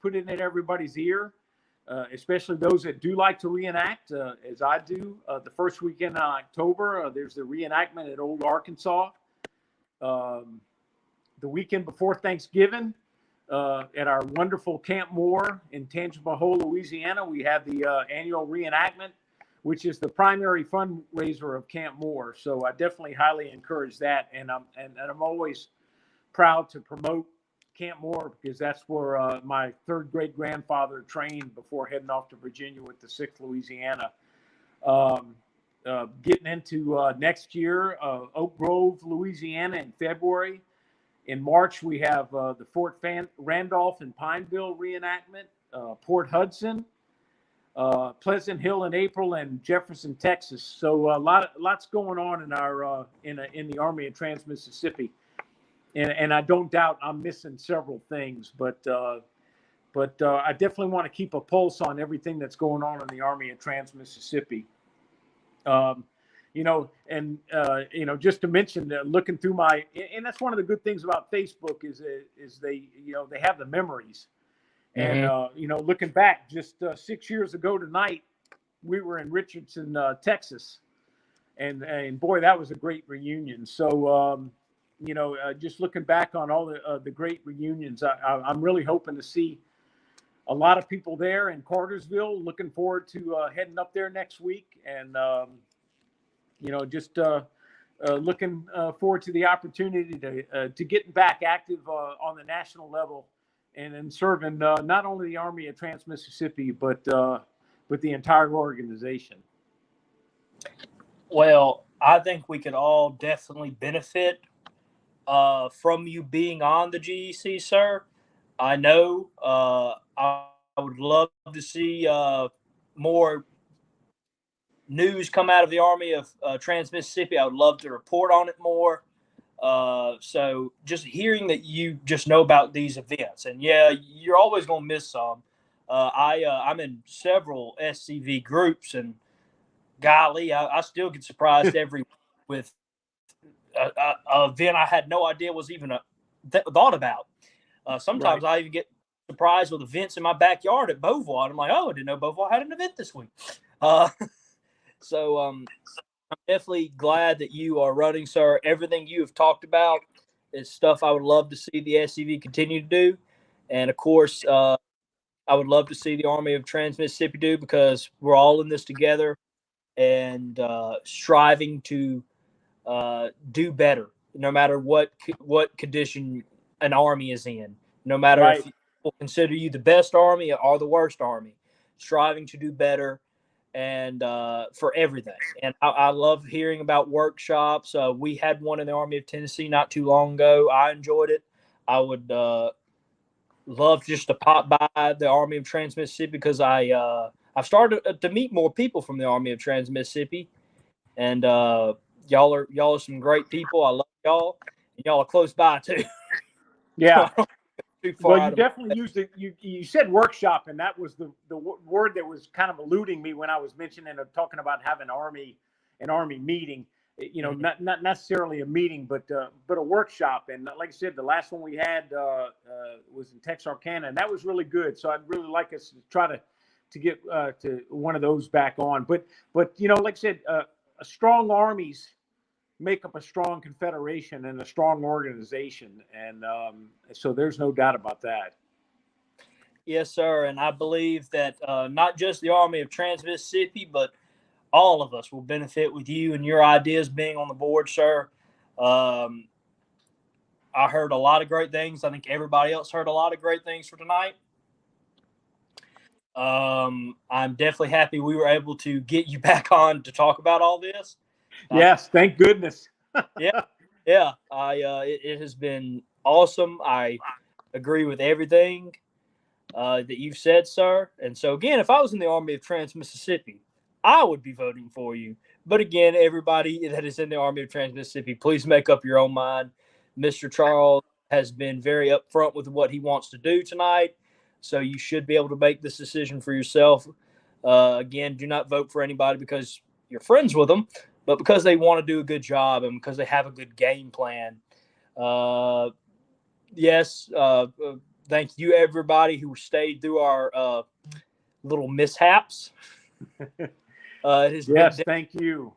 put it in everybody's ear, especially those that do like to reenact, as I do. The first weekend in October, there's the reenactment at Old Arkansas. The weekend before Thanksgiving, at our wonderful Camp Moore in Tangipahoa, Louisiana, we have the annual reenactment, which is the primary fundraiser of Camp Moore. So I definitely highly encourage that, and I'm always proud to promote Camp Moore because that's where my third great grandfather trained before heading off to Virginia with the 6th Louisiana. Getting into next year, Oak Grove, Louisiana in February. In March, we have the Fort Randolph and Pineville reenactment, Port Hudson, Pleasant Hill in April, and Jefferson, Texas. So lots going on in our in the Army of Trans-Mississippi, and I don't doubt I'm missing several things, but I definitely want to keep a pulse on everything that's going on in the Army of Trans-Mississippi. Just to mention, looking through and that's one of the good things about Facebook is they have the memories. And, looking back just 6 years ago tonight, we were in Richardson, Texas. And boy, that was a great reunion. So, just looking back on all the great reunions, I'm really hoping to see a lot of people there in Cartersville. Looking forward to heading up there next week. And, looking forward to the opportunity to getting back active on the national level and serving not only the Army of Trans-Mississippi, but the entire organization. Well, I think we could all definitely benefit from you being on the GEC, sir. I know I would love to see more news come out of the Army of Trans-Mississippi. I would love to report on it more. So just hearing that you just know about these events, and yeah, you're always going to miss some. I'm in several SCV groups, and golly, I still get surprised every week with an event I had no idea was even thought about. Sometimes I even get surprised with events in my backyard at Beauvoir. I'm like, oh, I didn't know Beauvoir had an event this week. So I'm definitely glad that you are running, sir. Everything you have talked about is stuff I would love to see the SCV continue to do. And, of course, I would love to see the Army of Trans-Mississippi do, because we're all in this together and striving to do better, no matter what condition an army is in, no matter if people consider you the best army or the worst army, striving to do better and for everything. And I love hearing about workshops. We had one in the Army of Tennessee not too long ago. I enjoyed it. I would love just to pop by the Army of Trans-Mississippi, because I've started to meet more people from the Army of Trans-Mississippi, and y'all are some great people. I love y'all, and y'all are close by too. Yeah. Well, you of definitely used it. You said workshop, and that was the word that was kind of eluding me when I was mentioning or talking about having an army meeting. You know, not necessarily a meeting, but a workshop. And like I said, the last one we had was in Texarkana, and that was really good. So I'd really like us to try to get to one of those back on. But you know, like I said, strong armies make up a strong confederation and a strong organization, and so there's no doubt about that. Yes, sir. And I believe that not just the Army of Trans-Mississippi, but all of us will benefit with you and your ideas being on the board, sir. I heard a lot of great things. I think everybody else heard a lot of great things for tonight. I'm definitely happy we were able to get you back on to talk about all this. Yes, thank goodness. Yeah. It has been awesome. I agree with everything that you've said, sir. And so, again, if I was in the Army of Trans-Mississippi, I would be voting for you. But again, everybody that is in the Army of Trans-Mississippi, please make up your own mind. Mr. Charles has been very upfront with what he wants to do tonight, so you should be able to make this decision for yourself. Again, do not vote for anybody because you're friends with them, but because they want to do a good job and because they have a good game plan. Yes, thank you, everybody who stayed through our little mishaps. It has thank you.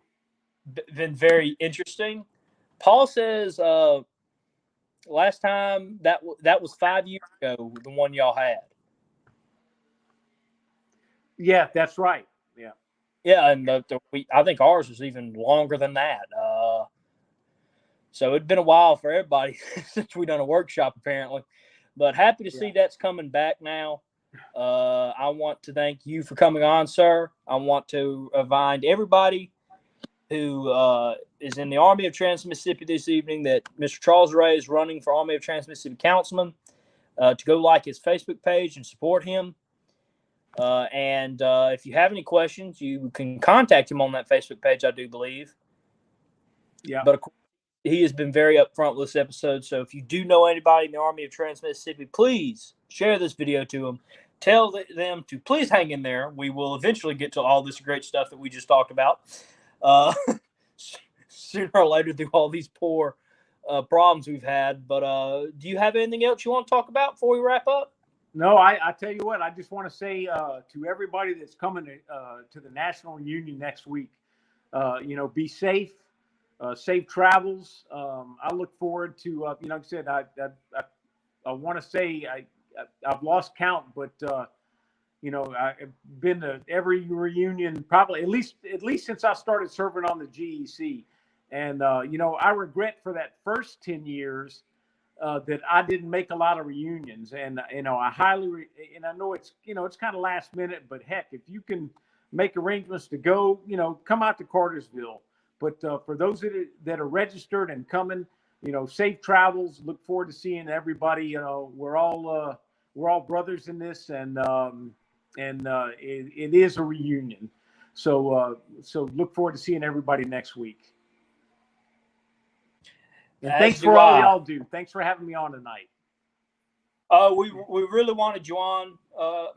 Been very interesting. Paul says last time that was 5 years ago, the one y'all had. Yeah, that's right. Yeah, and I think ours was even longer than that. So it'd been a while for everybody since we done a workshop, apparently. But happy to see that's coming back now. I want to thank you for coming on, sir. I want to remind everybody who is in the Army of Trans-Mississippi this evening that Mr. Charles Lauret is running for Army of Trans-Mississippi Councilman, to go like his Facebook page and support him. And if you have any questions, you can contact him on that Facebook page, I do believe. Yeah. But of course, he has been very upfront with this episode. So if you do know anybody in the Army of Trans-Mississippi, please share this video to them. Tell them to please hang in there. We will eventually get to all this great stuff that we just talked about. Sooner or later, through all these poor problems we've had. But do you have anything else you want to talk about before we wrap up? No, I tell you what, I just want to say to everybody that's coming to the National Reunion next week, be safe, safe travels. I look forward to, like I said, I want to say I've lost count, but I've been to every reunion probably at least since I started serving on the GEC, and I regret for that first 10 years. That I didn't make a lot of reunions, and I highly and I know it's it's kind of last minute, but heck, if you can make arrangements to go, come out to Cartersville. But for those that are registered and coming, safe travels. Look forward to seeing everybody. We're all brothers in this, and it is a reunion. So look forward to seeing everybody next week. And thanks for all y'all do. Thanks for having me on tonight. We really wanted you on,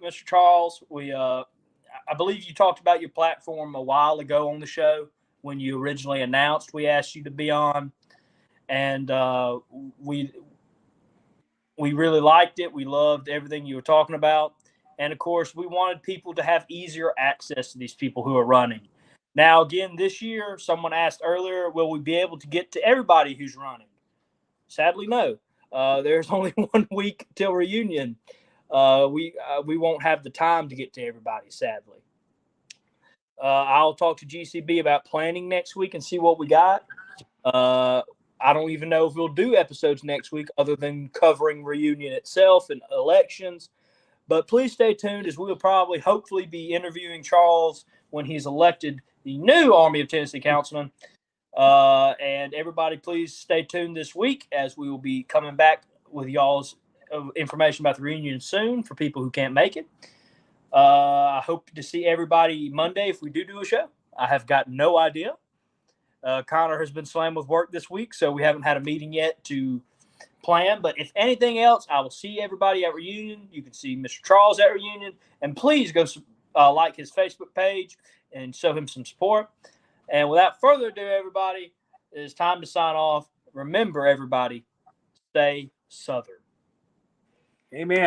Mr. Charles. I believe you talked about your platform a while ago on the show when you originally announced we asked you to be on, and we We really liked it. We loved everything you were talking about. And, of course, we wanted people to have easier access to these people who are running. Now, again, this year, someone asked earlier, will we be able to get to everybody who's running? Sadly, no. There's only 1 week till reunion. We won't have the time to get to everybody, sadly. I'll talk to GCB about planning next week and see what we got. I don't even know if we'll do episodes next week other than covering reunion itself and elections. But please stay tuned, as we will probably, hopefully, be interviewing Charles when he's elected the new Army of Tennessee Councilman. And everybody, please stay tuned this week, as we will be coming back with y'all's information about the reunion soon for people who can't make it. I hope to see everybody Monday if we do a show. I have got no idea. Connor has been slammed with work this week, so we haven't had a meeting yet to plan. But if anything else, I will see everybody at reunion. You can see Mr. Charles at reunion. And please go like his Facebook page and show him some support. And without further ado, everybody, it is time to sign off. Remember, everybody, stay Southern. Amen.